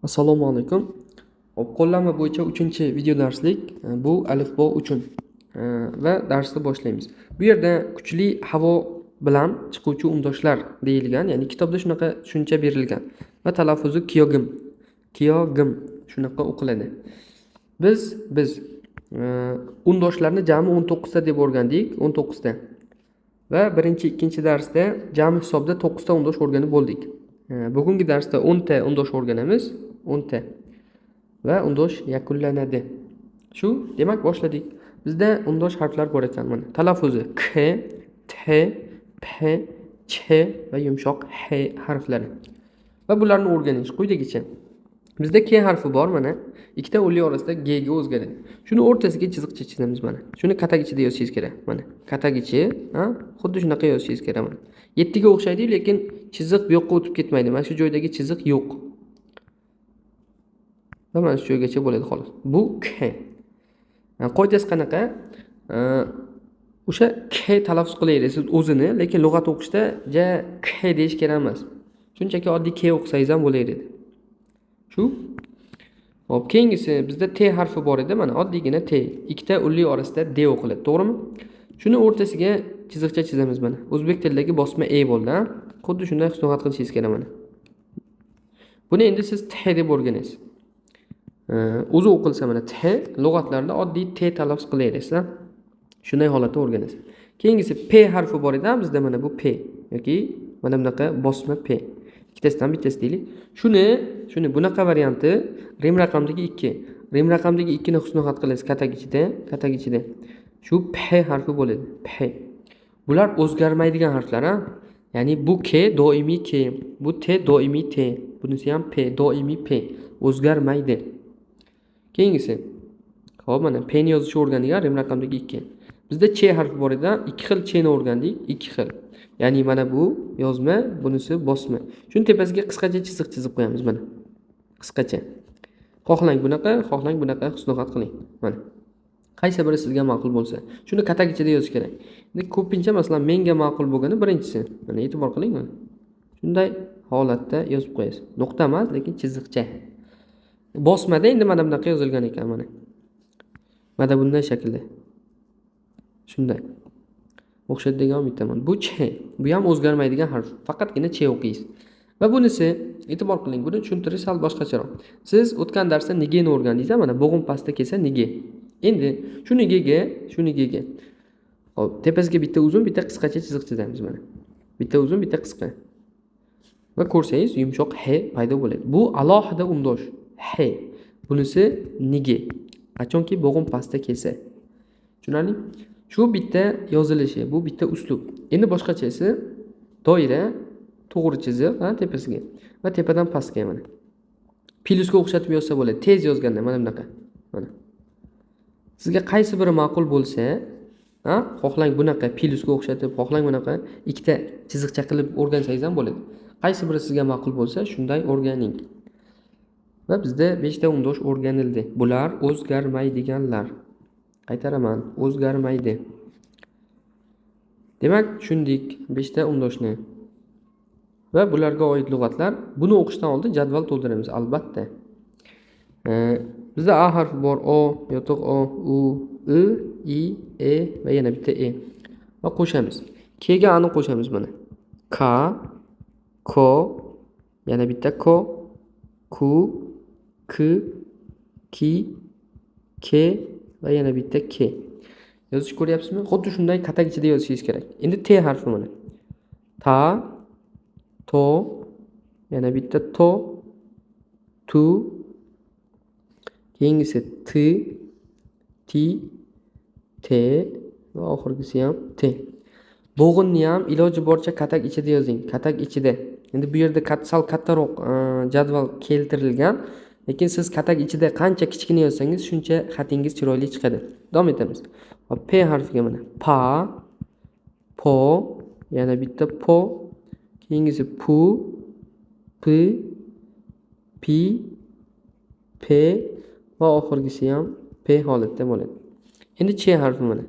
Assalomu alaykum. Qo'llanma bo'yicha 3-video darslik bu alifbo uchun va darsni boshlaymiz. Bu yerda kuchli havo bilan chiquvchi undoshlar deyilgan, ya'ni kitobda shunaqa tushuncha berilgan va talaffuzi kiyogim. Kiyogim shunaqa o'qiladi. Biz undoshlarni jami 19 ta deb o'rgandik, 19 ta. Va birinchi, ikkinchi darsda jami hisobda 9 ta undosh o'rganib bo'ldik. Bugungi darsda 10 ta undosh o'rganamiz, 10 ta. Va undosh yakunlanadi. Shu, demak boshladik. Bizda undosh harflar bor ekan mana. Talaffuzi k, t, p, ch va yumshoq h harflari. Va bularni o'rganish quyidagicha. Bizda k harfi bor mana. Ikkita o'li orasida g ga o'zgaradi. Shuni o'rtasiga chiziqcha chizamiz mana. Shuni katak ichida yozishingiz kerak mana. Katak ichi, xuddi shunaqa yozishingiz kerak mana. 7 ga o'xshaydi, lekin chiziq bu yoqqa o'tib ketmaydi. Mana shu joydagi chiziq yo'q. Va mana shu joygacha bo'ladi xolos. Bu k. Qoidasi qanaqa? O'sha k talaffuz qilaysiz o'zini, lekin lug'at o'qishda ja k deyish kerak emas. Shunchaki oddiy k o'qisangiz ham bo'laveradi. Shu. Hop, keyingisi bizda t harfi bor edi, mana oddiygina t. Ikkita ulli orasida d o'qiladi, to'g'rimi? Shuni o'rtasiga chiziqcha chizamiz mana. O'zbek tilidagi bosma e bo'ldi, Xuddi shunday lug'at qilishingiz kerak mana. Buni endi siz t deb o'rganasiz. O'zi o'qilsa mana t lug'atlarda oddiy t talaffuz qilaysiz. Shunday holatda o'rganasiz. Keyingisi p harfi bor edi, bizda mana bu p yoki mana bunaqa bosma p. Ikkitasidan bittasi deylik. Shuni bunaqa varianti rim raqamdagi 2. Rim raqamdagi 2 ni husnixat qilasiz katak ichida. Shu p harfi bo'ladi. P. Bular o'zgarmaydigan harflar, Ya'ni bu k doimiy k, bu t doimiy t, bunisi ham p doimiy p, o'zgarmaydi. Keyingisi. Xo'p, mana p ni yozishni o'rgandik, rim raqamdagi 2. Bizda ch harfi bor edi, 2 xil ch ni o'rgandik, 2 xil. Ya'ni mana bu yozma, bunisi bosma. Shuni tepasiga qisqacha chiziq chizib qo'yamiz mana. Qisqacha. Xohlang bunaqa husnixat qiling. Mana. Qaysi biri sizga ma'qul bo'lsa, shuni katak ichida yozish kerak. Endi ko'pincha masalan menga ma'qul bo'lgani birinchisi. Mana e'tibor qiling mana. Shunday holatda yozib qo'yasiz. Nuqta emas, lekin chiziqcha. Bosmada endi mana bunaqa yozilgan ekan mana. Mana bunday shaklda. Shunday. O'xshaydi degan umiddaman. Bu ch. Bu ham o'zgarmaydigan harf. Faqatgina ch o'qiysiz. Va bunisi e'tibor qiling, buni tushuntirish sal boshqacharoq. Siz o'tgan darsda nigeni o'rgandingiz, mana bo'g'im pastda kelsa nige. Endi shuni gega. Hop, tepasiga bitta uzun, bitta qisqacha chiziq chizamiz mana. Bitta uzun, bitta qisqa. Va ko'rsangiz yumshoq h paydo bo'ladi. Bu alohida undosh. H. Bunisi nige. Qachonki bo'g'im pastda kelsa. Tushunarli? Shu bitta yozilishi, bu bitta uslub. Endi boshqachasi doira, to'g'ri chiziq, tepasiga va tepadan pastga mana. Plyusga o'xshatib yozsa bo'ladi. Tez yozganda mana bunaqa. Mana. Sizga qaysi biri ma'qul bo'lsa, xohlang bunaqa plyusga o'xshatib, xohlang bunaqa ikkita chiziqcha qilib o'rgansangiz ham bo'ladi. Qaysi biri sizga ma'qul bo'lsa, shunday o'rganing. Va bizda 5 ta undosh o'rganildi. Bular o'zgarmaydiganlar. Qaytaraman, o'zgarmaydi. Demak, tushundik 5 ta undoshni. Va bularga oid lug'atlar. Buni o'qishdan oldin jadval to'ldiramiz albatta. Bizda a harfi bor, o, yotiq o, u, i, e va yana bitta e. Va qo'shamiz. K ga ani qo'shamiz mana. K, ko, yana bitta ko, ku, k, ki, ke va yana bitta k. Yozish ko'ryapsizmi? Xuddi shunday katak ichida yozishingiz kerak. Endi t harfi mana. Ta, to, yana bitta to, tu, keyingisi t, ti, te va oxirgisi ham t. Bo'g'inni ham iloji boricha katak ichida yozing, katak ichida. Endi bu yerda sal kattaroq jadval keltirilgan, lekin siz katak ichida qancha kichkina yozsangiz, shuncha xatingiz chiroyli chiqadi. Davom etamiz. Va p harfiga mana pa, po, yana bitta po, keyingisi pu, p, pi, p va oxirgisi ham p holatda bo'ladi. Endi ch harfi mana.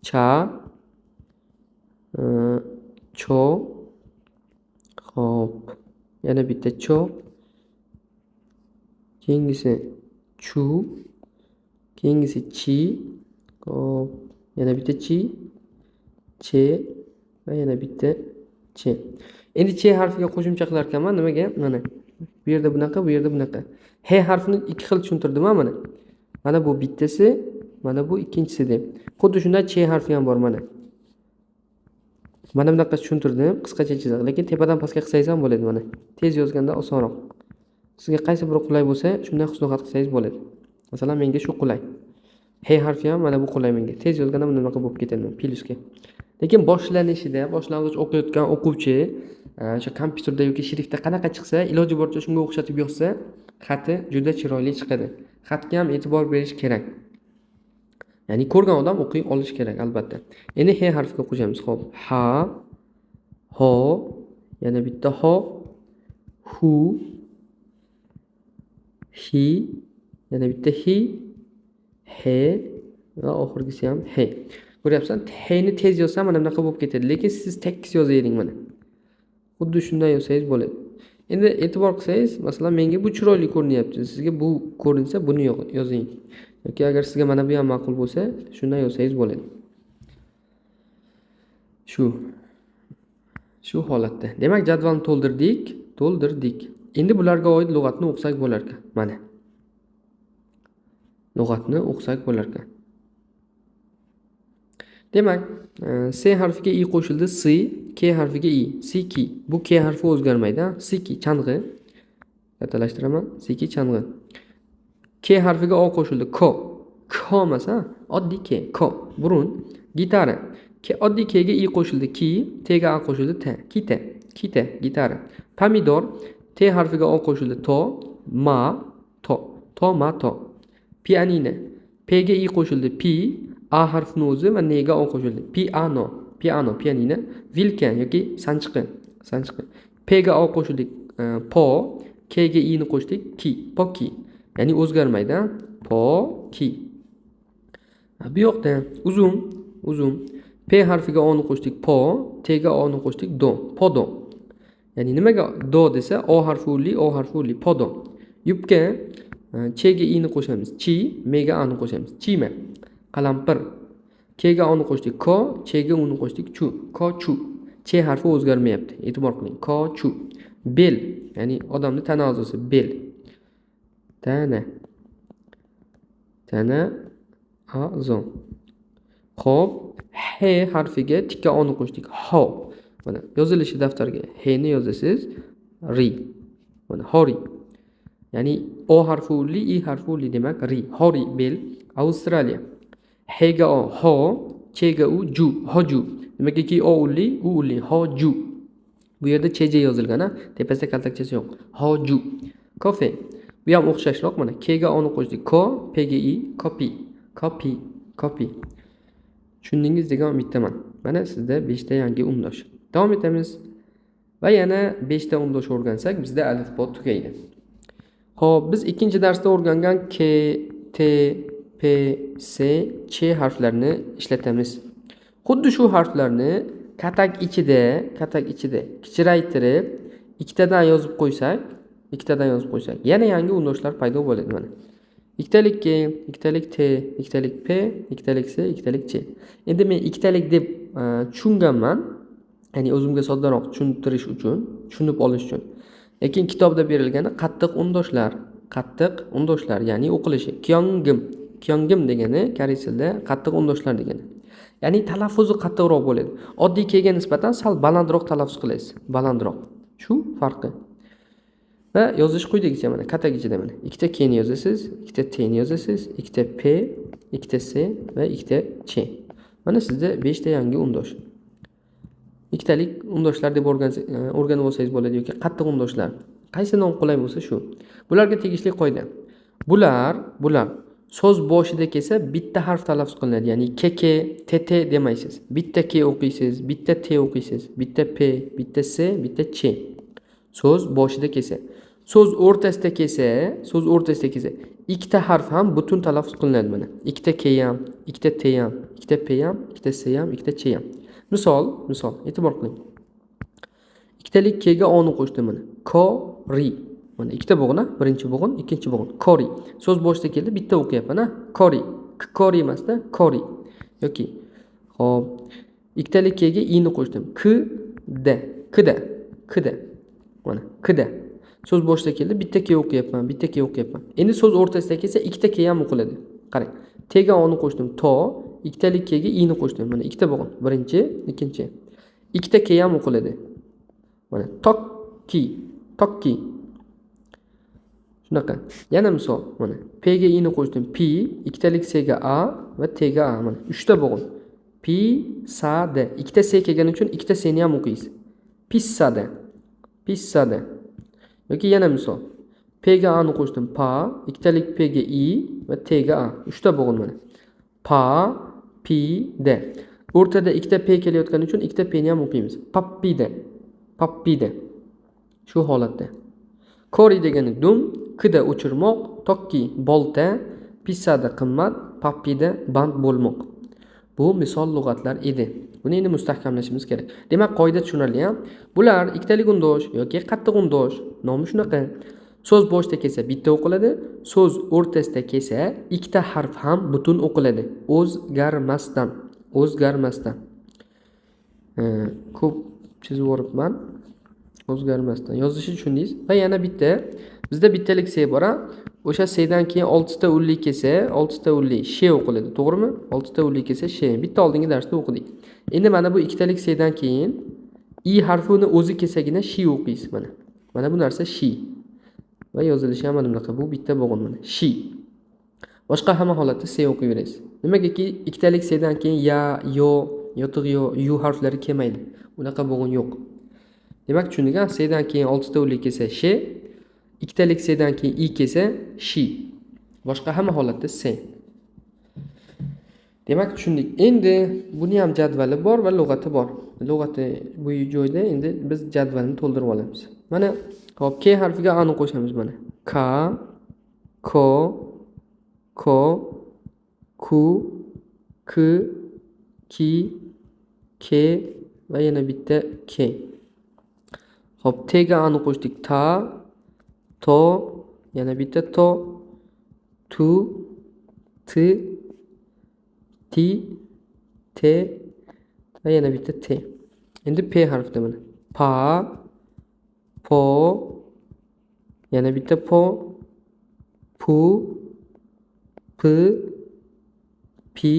Cha, cho, hop, yana bitta cho, keyingisi chu, keyingisi chi, hop, yana bitta chi, che va yana bitta che. Endi che harfiga qo'shimcha qilar ekanman. Nimaga? Mana bu yerda bunaqa, bu yerda bunaqa. He harfini ikki xil tushuntirdim mana. Mana bu bittasi, mana bu ikkinchisi deb. Xuddi shunday che harfi ham bor mana. Mana bunaqa tushuntirdim, qisqacha chiziq. Lekin tepadan pastga qilsangiz ham bo'ladi mana. Tez yozganda osonroq. Sizga qaysi biri qulay bo'lsa, shunday husnixat qilsangiz bo'ladi. Masalan, menga shu qulay. He harfi ham mana bu qulay menga. Tez yozganda bunaqa bo'lib ketadi plyusga. Lekin boshlanishida, boshlang'ich o'qiyotgan o'quvchi o'sha kompyuterda yoki shriftda qanaqa chiqsa, iloji boricha shunga o'xshatib yozsa, xati juda chiroyli chiqadi. Xatga ham e'tibor berish kerak. Ya'ni ko'rgan odam o'qiy olish kerak albatta. Endi he harfiga qo'shamiz. Xo'p, ha, ho, yana bitta ho, hu, hi, yana bitta hi, he va oxirgisi ham he. Ko'ryapsan, heyni tez yozsam mana bunaqa bo'lib ketadi, lekin siz tekis yozaylik mana. Xuddi shunday yozsangiz bo'ladi. Endi e'tibor qilsangiz, masalan, menga bu chiroyli ko'rinyapti. Sizga bu ko'rinsa, buni yozing. Yoki agar sizga mana bu ham ma'qul bo'lsa, shunday yozsangiz bo'ladi. Shu holatda. Demak, jadvalni to'ldirdik. Endi bularga oid lug'atni o'qisak bo'lar ekan. Mana. Lug'atni o'qisak bo'lar ekan. Demak, S harfiga I qo'shildi, si, K harfiga I, siki. Bu K harfi o'zgarmaydi, siki chang'i. Kattalashtiraman, siki chang'i. K harfiga O qo'shildi, ko. Ko emas, oddiy K, ko. Burun, gitara. Oddiy K ga I qo'shildi, ki, T ga A qo'shildi, ta. Kita, gitara. Pomidor, T harfiga O qo'shildi, to, ma, to. To, ma, to. Pianino, P ga I qo'shildi, pi, A harfini o'zi va N ga O qo'shildi. Piano, pianino. Vilkan yoki sanchiqi. P ga O qo'shildik, po, K ga I ni qo'shdik, ki, poki. Ya'ni o'zgarmaydi, poki. Bu yoqda uzun. P harfiga O ni qo'shdik, po, T ga O ni qo'shdik, do, podo. Ya'ni nimaga do desa, O harfi uli, podo. Yubka, Ch ga I ni qo'shamiz, chi, M ga A ni qo'shamiz, chima. Qalampir. K ga O ni qo'shdik, ko, Ch ga U ni qo'shdik, chu, ko, chu. Ch harfi o'zgarmayapti. E'tibor qiling. Ko, chu. Bel, ya'ni odamning tana a'zosi, bel. Tana a'zo. Xo'p, he harfiga tikka O ni qo'shdik, ho. Mana yozilishi daftarga he ni yozasiz, ri. Mana hori. Ya'ni O harfi uli, I harfi uli demak ri. Hori, bel. Avstraliya. He ga O, ho, Ch ga U, ju, hoju. Demakki O uli, U uli, hoju. Bu yerda cheje yozilgan, tepasida kaltakchasi yo'q. Hoju. Kofe. Bu ham o'xshashroq mana. K ga O ni qo'shdik, ko, P ga I, copy. Tushundingiz degan umiddaman. Mana sizda 5 ta yangi umdosh. Davom etamiz. Va yana 5 ta umdosh o'rgansak, bizda alifbo tugaydi. Xo'p, biz ikkinchi darsda o'rgangan K, T, P, S, Ch harflarini ishlatamiz. Xuddi shu harflarni katak ichida kichraytirib, ikkitadan yozib qo'ysak, yana yangi undoshlar paydo bo'ladi mana. Ikkitalik K, ikkitalik T, ikkitalik P, ikkitalik S, ikkitalik Ch. Endi men ikkitalik deb tushunganman. Ya'ni o'zimga soddaroq tushuntirish uchun, tushunib olish uchun. Lekin kitobda berilgani qattiq undoshlar, ya'ni o'qilishi. Kyongim degani koreys tilida qattiq undoshlar degani. Ya'ni talaffuzi qattiqroq bo'ladi. Oddiy Kga nisbatan sal balandroq talaffuz qilasiz. Balandroq. Shu farqi. Va yozish quyidagicha mana, katak ichida mana. Ikkita K ni yozasiz, ikkita T ni yozasiz, ikkita P, ikkita S va ikkita Ch. Mana sizda 5 ta yangi undosh. Ikkitalik undoshlar deb o'rganib olsangiz bo'ladi yoki qattiq undoshlar. Qaysi nom qulay bo'lsa shu. Bularga tegishli qoida. Bular so'z boshida kelsa bitta harf talaffuz qilinadi. Ya'ni KK, TT demaysiz. Bitta K o'qiysiz, bitta T o'qiysiz, bitta P, bitta S, bitta Ch. So'z boshida kelsa. So'z o'rtasida kelsa, ikkita harf ham butun talaffuz qilinadi mana. Ikkita K ham, ikkita T ham, ikkita P ham, ikkita S ham, ikkita Ch ham. Misol, e'tibor qiling. Ikkitalik K ga O ni qo'shdim mana. Ko, ri. Mana ikkita bo'g'in, birinchi bo'g'in, ikkinchi bo'g'in. Kori. So'z boshida keldi, bitta o'qiyapman, Kori. Kori emasda, kori. Yoki. Xo'p. Ikkitalik kega i ni qo'shdim. Kida. Kida. Mana, kida. So'z boshida keldi, bitta ke o'qiyapman. Endi so'z o'rtasida kelsa, ikkita ke ham o'qiladi. Qarang. Tega oni qo'shdim, to, ikkitalik kega i ni qo'shdim. Mana ikkita bo'g'in. Birinchi, ikkinchi. Ikkita ke ham o'qiladi. Mana tokki. Shunaqa. Yana misol, mana p ga i ni qo'shdim, pi, ikkitalik s ga a va t ga a. Mana 3 ta bo'g'in. Pi, sa, da. Ikkita s kelgani uchun ikkita s ni ham o'qiysiz. Pissada. Yoki yana misol. P ga a ni qo'shdim, pa, ikkitalik p ga i va t ga a. 3 ta bo'g'in mana. Pa, pi, da. O'rtada ikkita p kelayotgani uchun ikkita p ni ham o'qiymiz. Pappida. Shu holatda. Kori degani dum, kida o'chirmoq, tokki bolta, pissada qimmat, pappida band bo'lmoq. Bu misol lug'atlar edi. Buni endi mustahkamlashimiz kerak. Demak, qoida tushunarli, Bular ikkitalik undosh yoki qattiq undosh. Nomi shunaqa. So'z boshida kelsa bitta o'qiladi, so'z o'rtasida kelsa ikkita harf ham butun o'qiladi. O'zgarmasdan. Ko'p chizib yuboribman. O'zgarmasdan. Yozishni tushundingiz? Va yana bitta. Bizda bittalik s bor, O'sha s'dan keyin 6 ta o'nlik kelsa, 6 ta o'nlik sh o'qiladi, to'g'rimi? 6 ta o'nlik kelsa sh. Bitta oldingi darsda o'qidik. Endi mana bu ikkitalik s'dan keyin i harfini o'zi kelsagina shi o'qiysiz mana. Mana bu narsa shi. Va yozilishi ham mana bunaqa. Bu bitta bo'g'in mana. Shi. Boshqa hamma holatda s o'qiyverasiz. Nimagaki ikkitalik s'dan keyin ya, yo, yotiq yo, yu harflari kelmaydi. Unaqa bo'g'in yo'q. Demak, tushundik, s'dan keyin 6 ta o'nlik kelsa sh, ikkitalik s'dan keyin i kelsa shi. Boshqa hamma holatda s. Demak, tushundik. Endi buni ham jadvali bor va lug'ati bor. Lug'ati bu joyda endi biz jadvalni to'ldirib olamiz. Mana, hop, k harfiga a ni qo'shamiz mana. Ka, ko, ku, k, ki, ke va yana bitta ke. Hop, t ga a ni qo'shdik. Ta, to, yana bitta to, tu, ti, ti, te va yana bitta te. Endi p harfida mana. Pa, po, yana bitta po, pu, p, pi,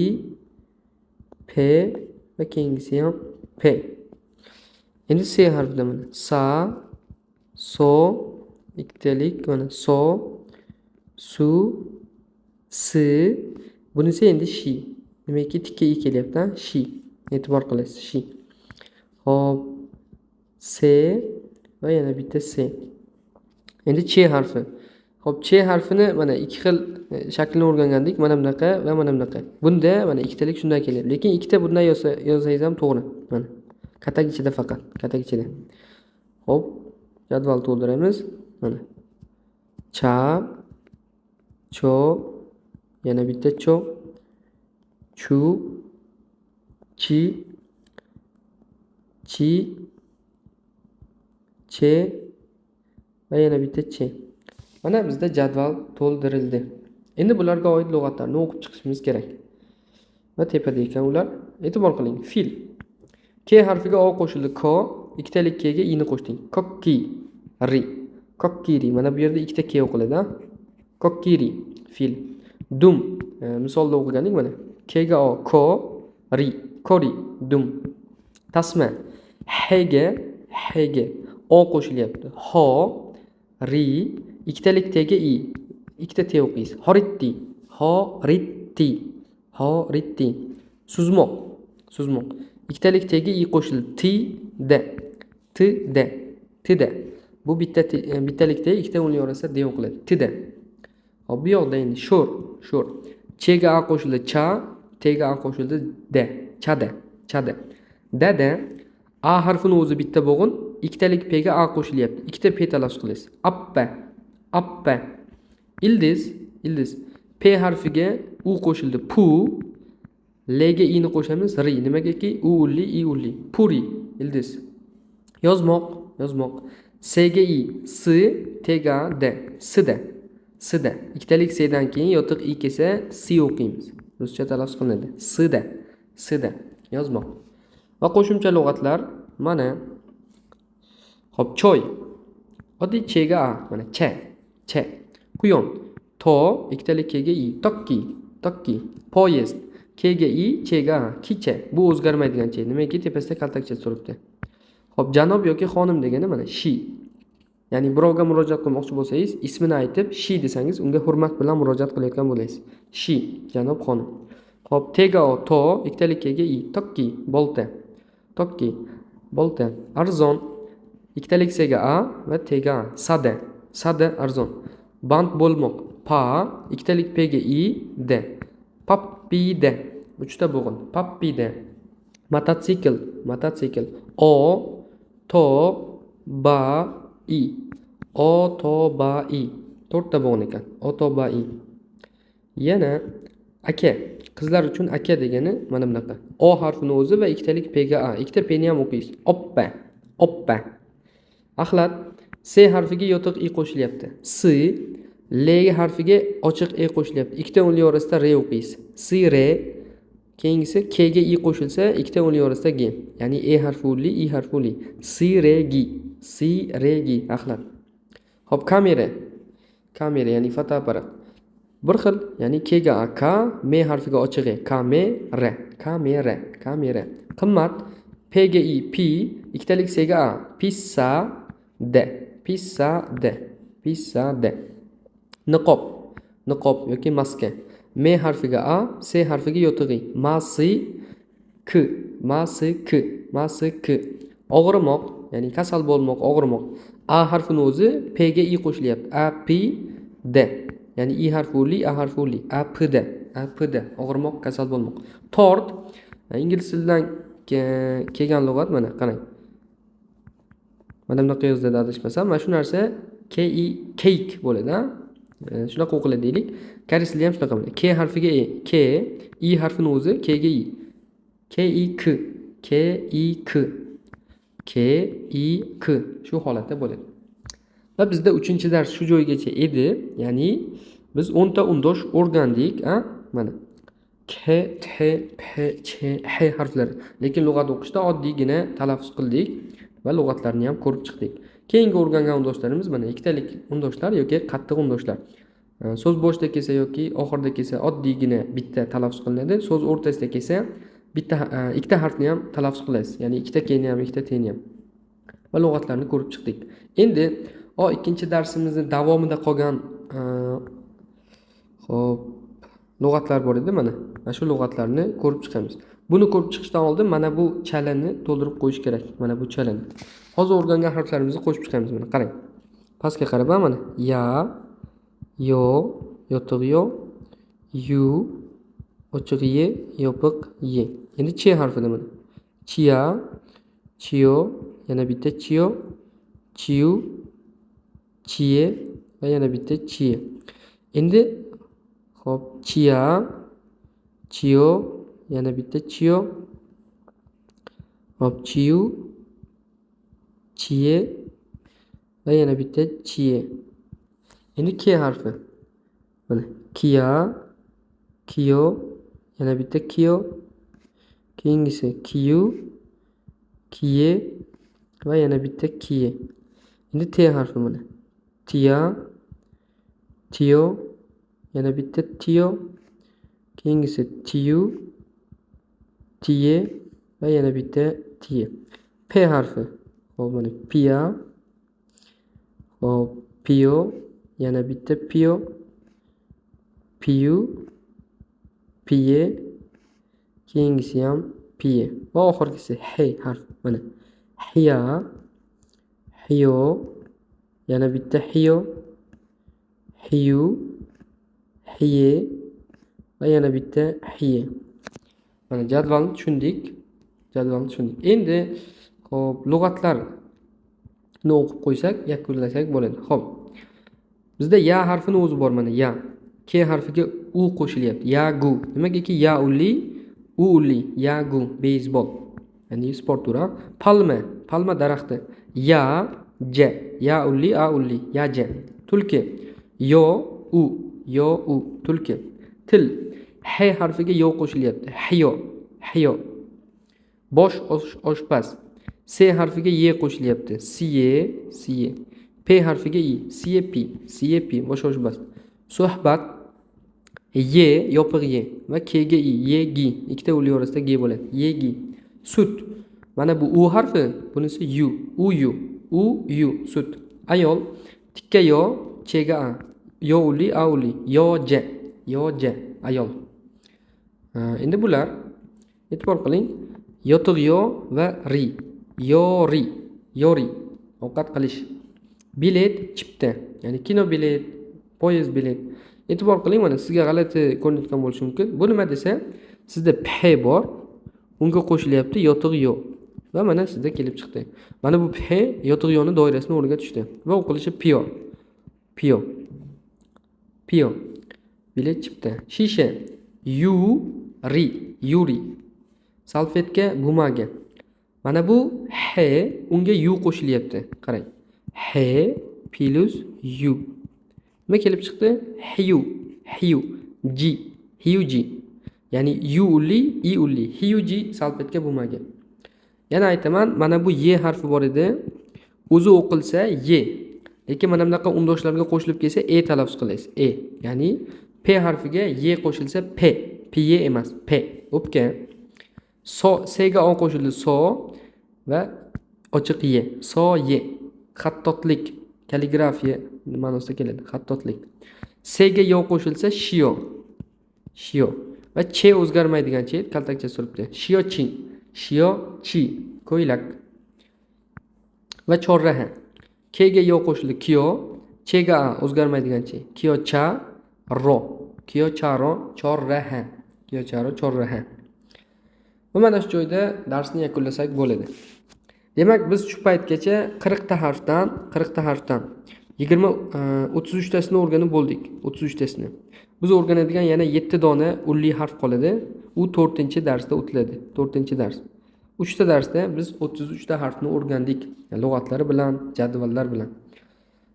pe va keyingisi ham p. Endi s harfida mana. Sa, so, ikkitalik mana so, su, si. Bunisi endi shi. Demakki tikka i kelyapti, shi. E'tibor qilasiz, shi. Hop, se va yana bitta se. Endi ch harfi. Hop, ch harfini mana ikki xil shaklini o'rgangandik, mana bunaqa va mana bunaqa. Bunda mana ikkitalik shunday kelyapti. Lekin ikkita bunday yozsangiz ham to'g'ri. Mana katak ichida faqat, katak ichida. Hop, jadval to'ldiramiz. Mana. Cha, cho, yana bitta cho, chu, chi, che va yana bitta che. Mana bizda jadval to'ldirildi. Endi bularga oid lug'atlarni o'qib chiqishimiz kerak. Va tepada ekan ular. E'tibor qiling. Fil. K harfiga o qo'shildi, ko, ikkitalik k ga i ni qo'shdik. Kokkiri. Mana bu yerda ikkita k o'qiladi, Kokkiri, fil. Dum. Misolda o'qigandik mana. K ga o, ko, ri, kori, dum. Tasma. H ga o qo'shilyapti. Ho, ri, ikkitalik t ga i. Ikkita t o'qiysiz. Horitti. Suzmoq. Ikkitalik t ga i qo'shildi. Tida. Bu bittalik t, ikkita o'nlik orasida d o'qiladi. Tida. Hop, bu yoqda endi sho'r. Ch ga a qo'shildi, cha, t ga a qo'shildi, da. Chada. Dada. A harfini o'zi bitta bo'g'in, ikkitalik p ga a qo'shilyapti. Ikkita p talaffuz qilasiz. Appa. Ildiz. P harfiga u qo'shildi, pu. L ga i ni qo'shamiz, ri. Nimagaki u ulli, i ulli. Puri, ildiz. Yozmoq. S ga I, S, T ga D. Sida. Sida. Ikkitalik S'dan keyin yotiq I kelsa, si o'qiymiz. Ruscha talaffuz qilinadi. Sida. Sida. Yozmoq. Va qo'shimcha lug'atlar mana. Xo'p, choy. Oddiy chega a, mana cha. Cha. Quyon. To, ikkitalik kega I, tokki. Tokki. Poyezd. Kega I, chega a, kicha. Bu o'zgarmaydigan che. Nimaiki tepasida kaltakcha turibdi. Xo'p, janob yoki xonim degani mana she. Ya'ni birovga murojaat qilmoqchi bo'lsangiz, ismini aytib she desangiz, unga hurmat bilan murojaat qilayotgan bo'lasiz. She, janob xonim. Xo'p, tega o, to, ikkitalik kega I, tokki, bolta. Tokki, bolta. Arzon. Ikkitalik sega a va tega a, sada. Sada arzon. Band bo'lmoq. Pa, ikkitalik pga I, de. Pappide. Uchta bo'g'in. Pappide. Mototsikl. Mototsikl. O, to, ba, I. Otobai. To'rtta bo'g'in ekan. Otobai. Yana aka. Qizlar uchun aka degani mana bunaqa. O harfini o'zi va ikkitalik p ga a. Ikkita p ni ham o'qiysiz. Oppa. Oppa. Axlat. S harfiga yotiq i qo'shilyapti. S. L harfiga ochiq e qo'shilyapti. Ikkita o'nli orasida re o'qiysiz. Si re. Keyingisi k ga i qo'shilsa, ikkita o'nli orasida g. Ya'ni e harfi o'nli, i harfi o'nli. Si re gi. Si re gi. Axlat. Xo'p, kamera. Kamera ya'ni fotoapparat. Bir xil, ya'ni k ga a, k, m harfiga ochiq e, kamera, kamera, kamera. Qimmat. P ga i, p, ikkitalik s ga a, pissa, de, pissa, de, pissa, de. Niqob. Niqob yoki maska. M harfiga a, s harfiga yotiq i, masi, k, masi, k, masi, k. Og'rimoq, ya'ni kasal bo'lmoq, og'rimoq. A harfini o'zi p ga i qo'shilyapti. A, p, d. Ya'ni i harfi o'li, a harfi o'li. A, p, d. A, p, d. Og'rimoq, kasal bo'lmoq. Tort. Ingliz tilidan kelgan lug'at mana, qarang. Mana bunaqa yoziladi adashmasam. Mana shu narsa cake bo'ladi, ha? Shunaqa o'qiladi deylik. Koreys tilida ham shunaqa bo'ladi. K harfiga e, k, i harfini o'zi k ga i. K, i, k. K, i, k. K, i, k. Shu holatda bo'ladi. Va bizda 3-dars shu joygacha edi. Ya'ni biz 10 ta undosh o'rgandik, ha? Mana K, T, P, Ch, H harflari. Lekin lug'at o'qishda oddiygina talaffuz qildik va lug'atlarni ham ko'rib chiqdik. Keyingi o'rgangan undoshlarimiz mana ikkitalik undoshlar yoki qattiq undoshlar. So'z boshida kelsa yoki oxirida kelsa oddiygina bitta talaffuz qilinadi. So'z o'rtasida kelsa ikkita harfni ham talaffuz qilasiz. Ya'ni ikkita keyni ham, ikkita teni ham. Va lug'atlarni ko'rib chiqdik. Endi ikkinchi darsimizni davomida qolgan xo'p, lug'atlar bor edi mana. Mana shu lug'atlarni ko'rib chiqamiz. Buni ko'rib chiqishdan oldin mana bu chalani to'ldirib qo'yish kerak. Mana bu chalani. Hozir o'rgangan harflarimizni qo'shib chiqamiz mana. Qarang. Pastga qarab mana. Ya, yo, yotiq yo, yu, ochiq ye, yopiq ye. Endi ch harfida mana. Chia, chio, yana bitta chio, chiu, chie va yana bitta chie. Endi xo'p, chia, chio, yana bitta chio. Xo'p, chiu, chie va yana bitta chie. Endi k harfi. Mana kia, kio, yana bitta kio. Keyingisi kiyu, kiye va yana bitta kiye. Endi t harfi mana. Tia, tio, yana bitta tio. Keyingisi tiu, tiye va yana bitta tiye. P harfi. Xo'p, mana pia. Xo'p, pio, yana bitta pio. Piyu, piye. Keyingisi ham piye. Va oxirgisi h harfi. Mana hiya, hiyo, yana bitta hiyo. Hiyu, hiye va yana bitta hiye. Mana jadvalni tushundik. Endi xo'p, lug'atlarni o'qib qo'ysak, yakunlasak bo'ladi. Xo'p. Bizda ya harfini o'zi bor mana, ya. K harfiga u qo'shilyapti. Yagu. Nimagaki ya uli, u uli, yagu, beyzbol. Ya'ni sport turi. Palma daraxti. Ya, ja. Ya ulli, a ulli, yaja. Tulki. Yo, u, tulki. Til. H harfiga yo qo'shilyapti. Hyo, hyo. Bosh oshpaz. S harfiga ye qo'shilyapti. Siye. P harfiga i. Siye, bosh oshpaz. Suhbat. Ye, yopiq ye. Va K ga i. Yegi. Ikkita uli orasida g bo'ladi. Yegi. Sut. Mana bu u harfi, bunisi u. U, sut. Ayol. Tikka yo, chega a. Yo uli, a uli. Yoja. Ayol. Endi bular e'tibor qiling. Yotiq yo va ri. Yori. Ovqat qilish. Bilet, chipta. Ya'ni kino bilet, poyezd bilet. E'tibor qiling, mana sizga g'alati ko'rinayotgan bo'lishi mumkin. Bu nima desa, sizda p bor, unga qo'shilyapti yotiq yo. Va mana sizda kelib chiqdi. Mana bu p yotiq yo'ni doirasini o'rniga tushdi va o'qilishi piyo. Bilet, chipta. Shisha. Yuri. Salfetka, bumaga. Mana bu h, unga u qo'shilyapti. Qarang. H plus u. Nima kelib chiqdi? Hyuji. Ya'ni u uli, i uli. Hyuji salfetka, bumaga. Yana aytaman, mana bu ye harfi bor edi. O'zi o'qilsa ye. Lekin mana bunaqa undoshlarga qo'shilib kelsa talaffuz qilasiz. Ya'ni p harfiga ye qo'shilsa piye emas, p. O'pka. S ga o qo'shildi, so va ochiq ye. Ye. Xattotlik, kalligrafiya ma'nosida keladi. Xattotlik. S ga yo qo'shilsa shio. Va che o'zgarmaydigan che kaltakcha suribdi. Shiochi, ko'ylak. Va chorraha. K ga yo qo'shildi, kiyo. Che ga a o'zgarmaydigan che. Kiyocharo, chorraha. Va mana shu joyda darsni yakunlasak bo'ladi. Demak, biz shu paytgacha 40 ta harfdan 33 tasini o'rganib bo'ldik. 33 tasini. Biz o'rganadigan yana 7 dona ulli harf qoladi. U 4-darsda o'tiladi. 4-dars. 3 ta darsda biz 33 ta harfni o'rgandik. Lug'atlari bilan, jadvallar bilan.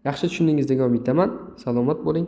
Yaxshi tushundingiz degan umiddaman. Salomat bo'ling.